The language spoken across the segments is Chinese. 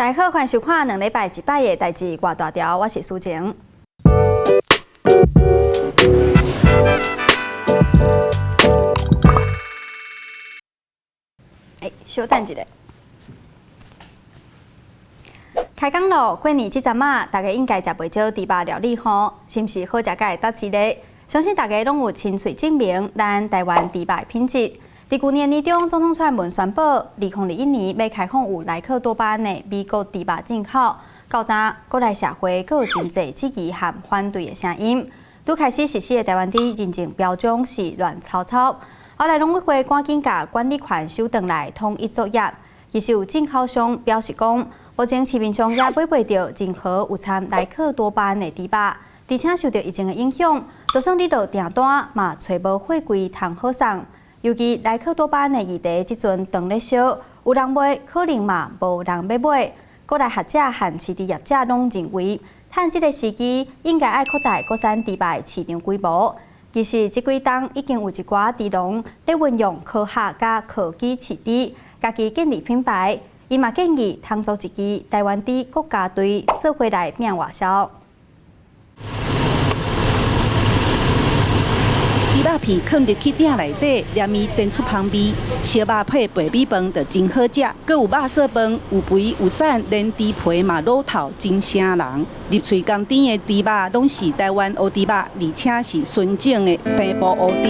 大家好，欢迎收看2礼拜一摆的代志偌大条，我是苏晴。稍等一下。开讲咯，过年这阵啊，大家应该食袂少猪肉料理吼，是毋是好食甲会搭一个？相信大家拢有亲嘴证明咱台湾猪肉品质。伫去年年中，总统蔡英文宣布，2021年要开放有莱克多巴胺的美国猪肉进口。到今，国内社会阁有真侪质疑和反对的声音。拄开始实施的台湾猪认证标章是乱草草，后来农委会赶紧甲管理权收回来，统一作业。其实有进口商表示讲，目前市面上也买袂到任何有掺莱克多巴胺的猪肉，而且受到疫情的影响，就算你落订单嘛找无货柜通好送。尤其莱克多巴胺的议题，即阵长咧烧，有人买，可能嘛无人要买。国内学者和饲猪业者拢认为，趁即个时机，应该爱扩大国产猪肉的市场规模。其实，即几冬已经有一寡猪农咧运用科学甲科技饲猪，家己建立品牌。伊嘛建议通做一支台湾猪国家队，做回来拼外销。猪肉片放入去鼎内底，连伊煎出香味，烧肉配白米饭就真好食。阁有肉色饭，有肥有瘦，连猪皮嘛老透，真声人。入喙甘甜的猪肉，拢是台湾黑猪肉，而且是纯正的平埔黑猪。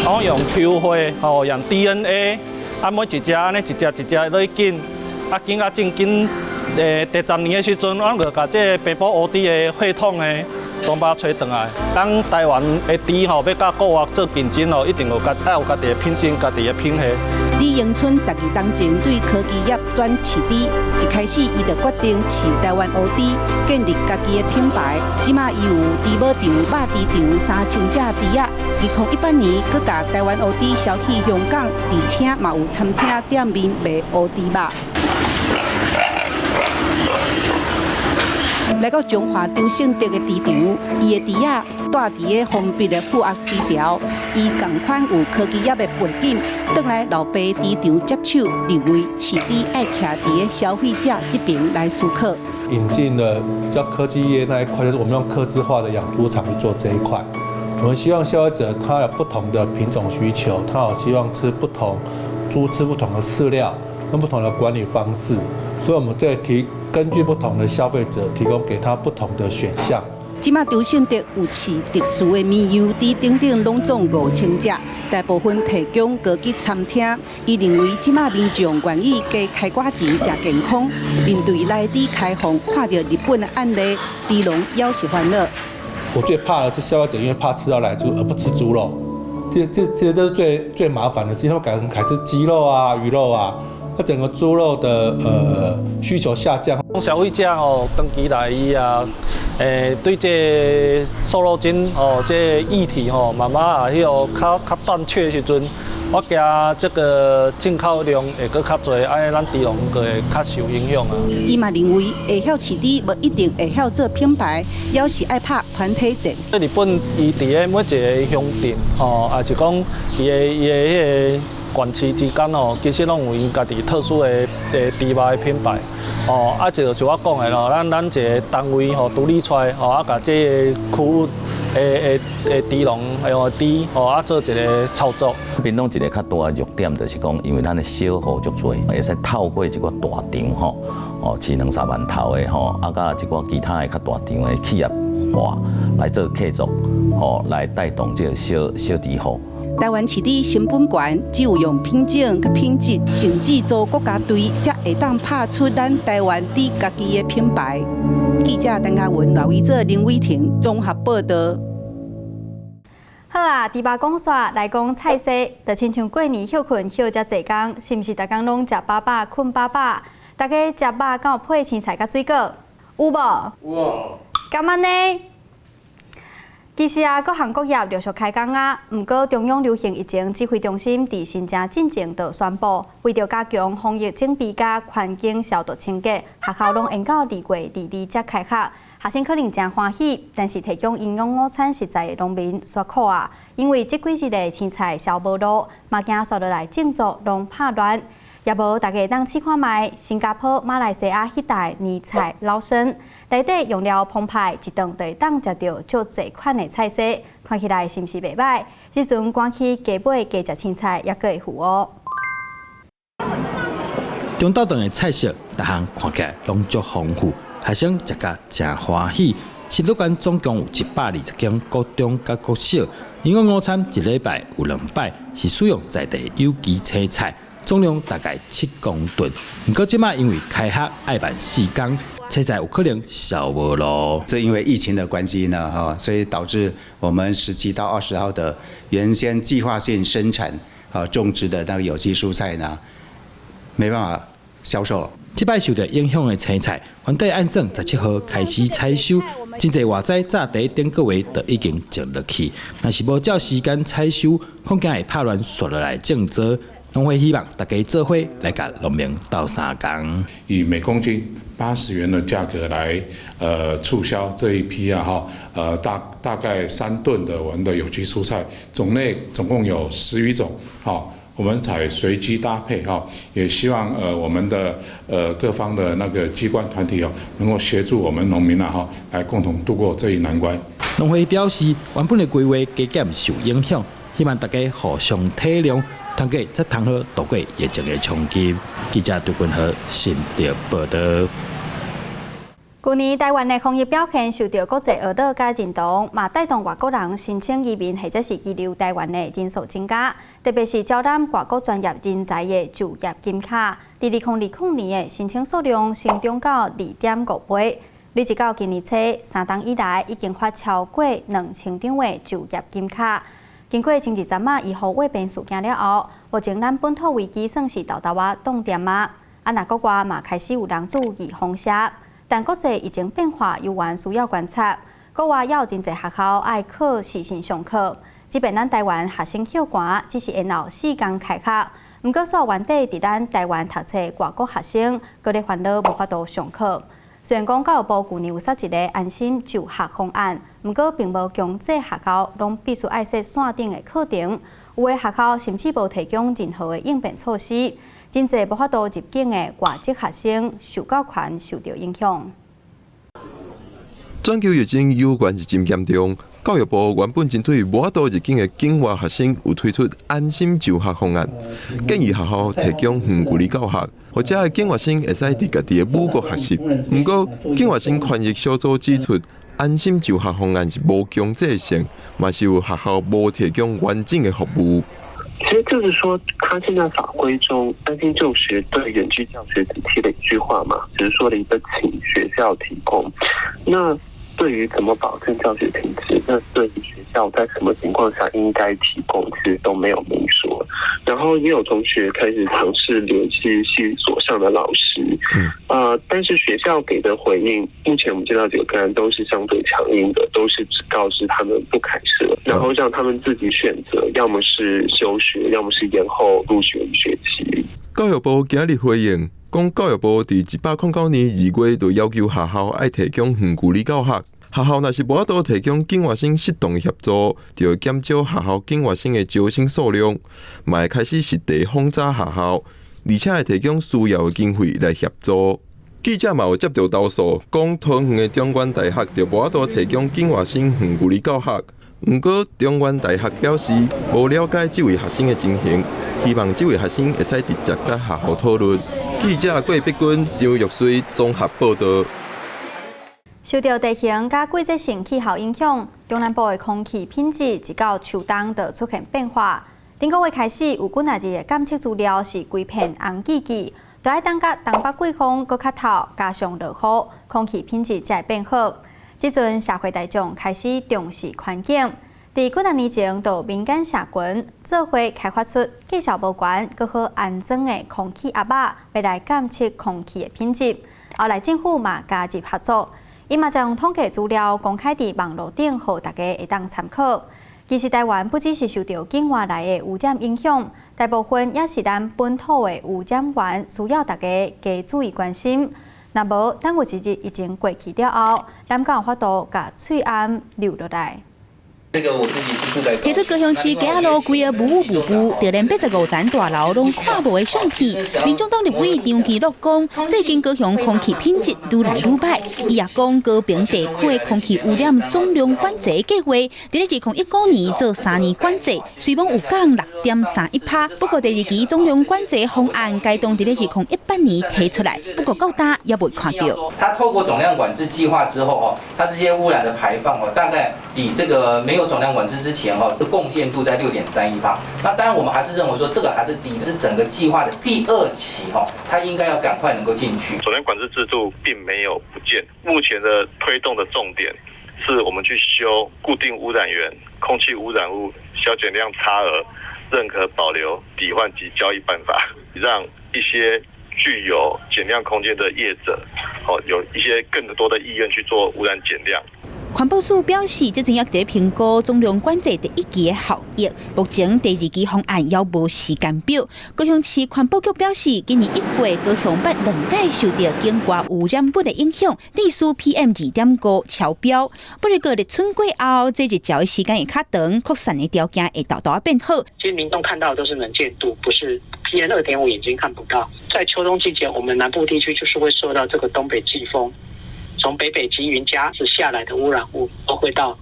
我用抽血，用 DNA， 每一只安尼一只落去紧，紧正紧。第10年的时阵，我就把这平埔黑猪的血统的东巴找回来。咱台湾的猪要甲国外做竞争一定有家己的品种、家己的品系。李永春12年前对科技业转饲猪，一开始伊就决定饲台湾黑猪，建立家己的品牌。即马伊有猪母场、肉猪场3000只猪仔。2018年，佮甲台湾黑猪销去香港，而且嘛有餐厅店面卖黑猪肉。来到中华张胜德的猪场，伊的猪仔住伫个封闭的负压猪条，伊同款有科技业的背景，转来老爸猪场接手，认为饲猪爱徛伫个消费者这边来思考。引进了比较科技业那一块，就是我们用客制化的养猪场去做这一块。我们希望消费者他有不同的品种需求，他有希望吃不同猪吃不同的饲料，跟不同的管理方式，所以我们对根据不同的消费者提供给他不同的选项。即马张胜德有饲特殊的绵羊猪，等等拢总5000只，大部分提供高级餐厅。伊认为即马民众愿意加开寡钱食健康。面对内地开放，看到日本的案例，猪农也是烦恼。我最怕的是消费者因为怕吃到奶猪而不吃猪肉，这都是最麻烦的事情。他们改吃鸡肉啊、鱼肉啊。那整个猪肉的需求下降，消费者长期来伊对这瘦肉精这议题慢慢较断缺的时阵，我惊这个进口量会搁较侪，安尼咱猪农会较受影响啊。伊嘛认为会晓饲猪，无一定会晓做品牌，也是爱拍团体战。日本伊伫个每一个乡镇也是讲伊的迄个。县市之间其实拢有因家己特殊的猪肉的品牌就是我讲的咯，咱一个单位独立出来甲这个区域的猪农猪做一个操作。屏东一个较大的弱点就是讲，因为咱的小户足多，会使透过一个大场饲2-3万头的甲一个其他的较大场的企业化来做客族来带动这个小猪户。台湾饲猪成本悬，只有用品种佮品质，甚至做国家队，才会当拍出咱台湾猪家己的品牌。记者陈嘉文、赖伟哲、林伟婷综合报道。好啊，猪肉讲煞来讲菜色，就亲像过年休困休遮济工，是毋是逐工拢食饱饱、困饱饱？大家食肉敢有配青菜甲水果？有无？有。敢安呢？其实各行各业陆续开工啊，不过中央流行疫情指挥中心伫新城进前就宣布，为着加强防疫整备甲环境消毒清洁，学校拢延到2月22才开学。学生可能真欢喜，但是提供营养午餐实在的农民煞苦啊，因为这几日的青菜销无路，嘛惊刷落来种作拢拍乱。也无大家当试看卖，新加坡、马来西亚迄带年菜老生，内底用料澎湃，一顿就会当食到足侪款的菜色，看起来是毋是袂歹？即阵赶去加买加食青菜，也会富哦。中岛顿的菜色，逐项看起来拢足丰富，学生食甲真欢喜。新竹县总共有120间国中甲国小，营养午餐一礼拜有2摆，是使用在地有机青菜。重量大概7公吨，不过即卖因为开学爱办4天，青菜有可能销无路。这因为疫情的关系呢，所以导致我们17到20号的原先计划性生产种植的那个有机蔬菜呢，没办法销售。即摆受到影响的青菜，原底按算17号开始采收，真侪外在早第顶个月就已经种落去，若是无照时间采收，恐惊会拍乱刷落来种植。农会希望大家做伙来甲农民斗3工，以每公斤80元的价格来促销这一批大概3吨的我们的有机蔬菜，种类总共有10余种，我们采随机搭配也希望我们的各方的那个机关团体能够协助我们农民来共同度过这一难关。农会表示，原本的规划加减受影响，希望大家互相体谅。通过才通好度过疫情的冲击。记者杜君和新竹报道。去年台湾的防疫表现受到国际学者甲认同，嘛带动外国人申请移民或者是居留台湾的人数增加，特别是招揽外国专业人才的就业金卡，在2020年的申请数量成长到2.5倍，累计到今年初3档以来，已经发超过2000张的就业金卡。经过前2站以后，卫变事件了后，目前咱本土危机算是豆豆啊冻点啊。那国外嘛开始有人注意风险，但国际疫情变化犹原需要观察。国外也有真侪学校爱考时程上课，即便咱台湾学生休寒，只是延后4天开课。不过，煞原底伫咱台湾读册外国学生，搁咧烦恼无法度上课。虽然讲教育部去年有设一个安心就学方案，不过并无强制学校拢必须爱设线顶的课程，有的学校甚至无提供任何的应变措施，真侪无法度入境的外籍学生受教权受到影响。全球疫情有关是真严重，教育部原本针对无法度入境的境外学生，有推出安心就学方案，建议学校提供远距离教学，或者境外生会使伫家己的母国学习。不过，境外生权益小组指出，安心就学方案是无强制性，嘛是有学校无提供完整的服务。其实就是说，他现在法规中安心就学对远距教学只提了一句话嘛，只是说了一个请学校提供。那对于怎么保证教学品质，那对于学校在什么情况下应该提供，其实都没有明说。然后也有同学开始尝试联系系所上的老师，但是学校给的回应，目前我们接到几个个案都是相对强硬的，都是只告知他们不开设，然后让他们自己选择，要么是休学，要么是延后入学一学期。教育部今日回应。讲教育部伫109年2月就要求学校爱提供远距离教学，学校若是无法度提供境外生适当协助，就会减少学校境外生的招生数量，嘛会开始实地轰炸学校，而且会提供需要的经费来协助。记者嘛有接到投诉，讲桃园的中原大学就无法度提供境外生远距离教学。不过，中原大学表示无了解这位学生的情形，希望这位学生会使直接甲学校讨论。记者郭碧君、张玉水综合报道。受到地形甲季节性气候影响，中南部的空气品质一到秋冬就出现变化。顶个月开始，有几日的监测资料是规片红记记，就爱等甲东北季风搁较透，加上落雨，空气品质才会变好。即阵社会大众开始重视环境，伫几年前，就民间社群做伙开发出技术无悬、搁好安装的空气鸭仔，要来监测空气的品质。后来政府嘛加入合作，伊嘛将统计资料公开伫网络顶，互大家会当参考。其实台湾不只是受到境外来的污染影响，大部分也是咱本土的污染源，需要大家加注意关心。若无等有一日已经过去了后，咱敢有法度甲翠暗留落来。这个我自己是住在提出高雄市街路规个无就连85层大楼拢看无的相片。民众党立委张其乐讲，最近高雄空气品质愈来愈歹。伊也讲，高屏地区的空气污染总量管制计划，伫咧2019年做3年管制，虽然有降6.31%，不过第二期总量管制方案该当伫咧2018年提出来，不过到今也未看到。它透过总量管制计划之后它这些污染的排放大概比这个没有总量管制之前贡献度在6.31%。那当然我们还是认为说这个还是低，是整个计划的第2期它应该要赶快能够进去。总量管制制度并没有不见，目前的推动的重点是我们去修固定污染源、空气污染物消减量差额认可保留抵换及交易办法，让一些具有减量空间的业者有一些更多的意愿去做污染减量。环保署表示，最近也在评估总量管制第1期的效益，目前第2期方案还无时间表。高雄市环保局表示，今年1月高雄捌2届受到境外污染物的影响，地数 PM2.5超标。不过过日春过后，这日照的时间会较长，扩散的条件会大大变好。其实民众看到的都是能见度，不是 PM2.5眼睛看不到。在秋冬季节，我们南部地区就是会受到这个东北季风。从北极云夹子下来的污染物都会到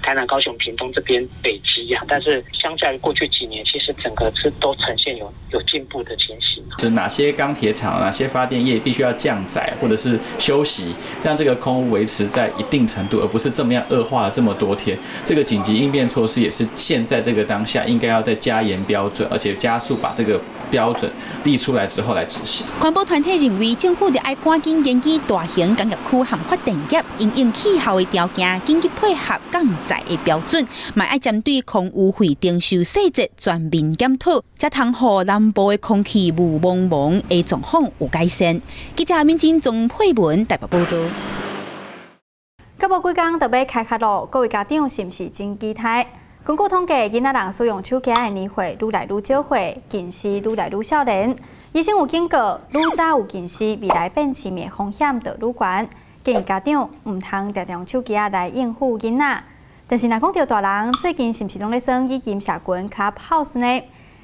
台南、高雄、屏东这边北积呀，但是相较于过去几年，其实整个是都呈现有进步的情形。是哪些钢铁厂、哪些发电业必须要降载或者是休息，让这个空污维持在一定程度，而不是这么样恶化了这么多天。这个紧急应变措施也是现在这个当下应该要再加严标准，而且加速把这个标准立出来之后来执行。环保团体认为，政府得要赶紧研究大型工业区和发电业因应气候的条件，紧急配合降载的标准，嘛要针对空污费征收细节全面检讨，才通让南部的空气雾蒙蒙的状况有改善。记者民警钟佩文台北报道。到无几天就要开学咯，各位家长是毋是真期待？根据统计，囡仔人使用手机的年岁愈来愈少岁，近视愈来愈少年。医生有警告，愈早有近视，未来变痴迷的风险就愈悬。建议家长唔通常常用手机来应付囡仔。但是，若讲到大人，最近是毋是拢咧耍语音社群 Clubhouse 呢？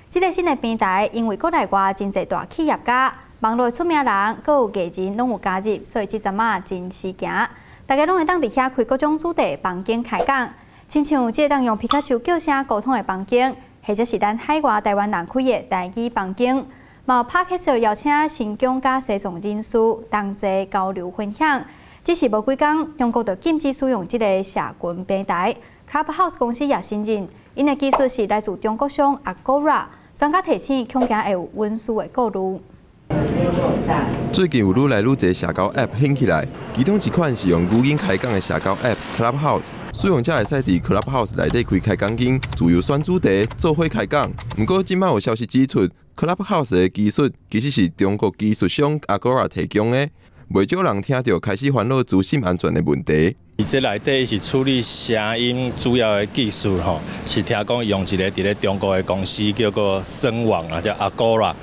这个新的平台因为国内外真侪大企业家、网络出名人，佮有艺人拢有加入，所以这阵啊真时行。大家拢会当伫遐开各种主题房间开讲，亲像即个当用皮卡丘叫声沟通的房间，或者是咱海外台湾人开的台语房间。嘛有 Podcast 邀请新疆甲西藏人士同齐交流分享。只是无几天，中国就禁止使用这个社群平台。Clubhouse 公司也承认，因的技术是来自中国商 Agora， 专家提醒恐惊会有温书的顾虑。最近有愈来愈侪社交 App 兴起来，其中一款是用语音开讲的社交 App Clubhouse。使用者会使伫 Clubhouse 内底开开讲间，自由选主题，做伙开讲。不过，今摆有消息指出 ，Clubhouse 的技术其实是中国技术商 Agora 提供的。袂少人听到开始烦恼资讯安全的问题。伊这内底是处理声音主要的技术吼，是听讲用一个伫咧中国的公司叫做声网啊，叫 Agora。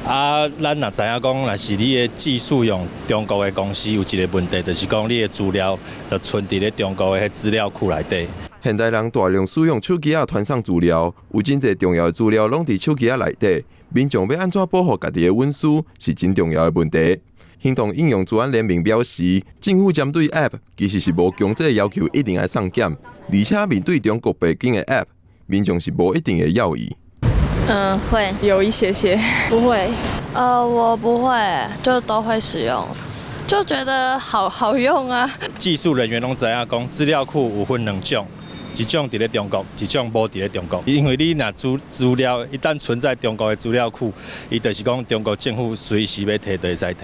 咱若知影讲，若是你的技术用中国的公司有一个问题，就是讲你的资料就存伫咧中国的资料库内底。现代人大量使用手机传送资料，有真侪重要的资料拢伫手机内底，民众要安怎保护家己的隐私，是真重要的问题。行动应用资安联盟表示，政府针对 App 其实是无强制要求一定要送检，而且面对中国背景的 App， 民众是无一定的要义。会有一些，不会。我不会，就都会使用，就觉得好用啊。技术人员拢知影讲，资料库有分2种。一种伫咧中国，一种无伫咧中国。因为你若资料一旦存在中国的资料库，伊就是讲中国政府随时要摕就会使摕。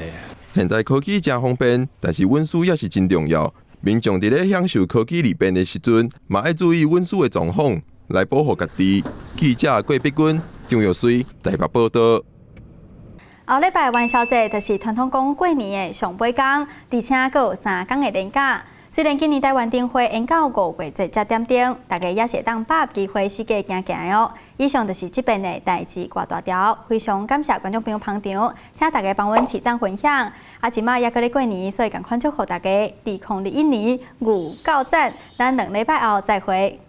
现在科技真方便，但是隐私也是真重要。民众伫咧享受科技利便的时阵，嘛要注意隐私的状况，来保护家己。记者郭碧君、张玉水台北报道。后礼拜元宵节就是传统讲过年的上尾天，而且阁有3天的连假。虽然今年台湾灯会延到5月才点灯，大家也是当把握机会四界行行哦。以上就是这边的代志挂大条，非常感谢观众朋友捧场，请大家帮阮市长分享。即马也搁咧过年，所以赶快祝福大家2021年牛到赞，咱2礼拜后再会。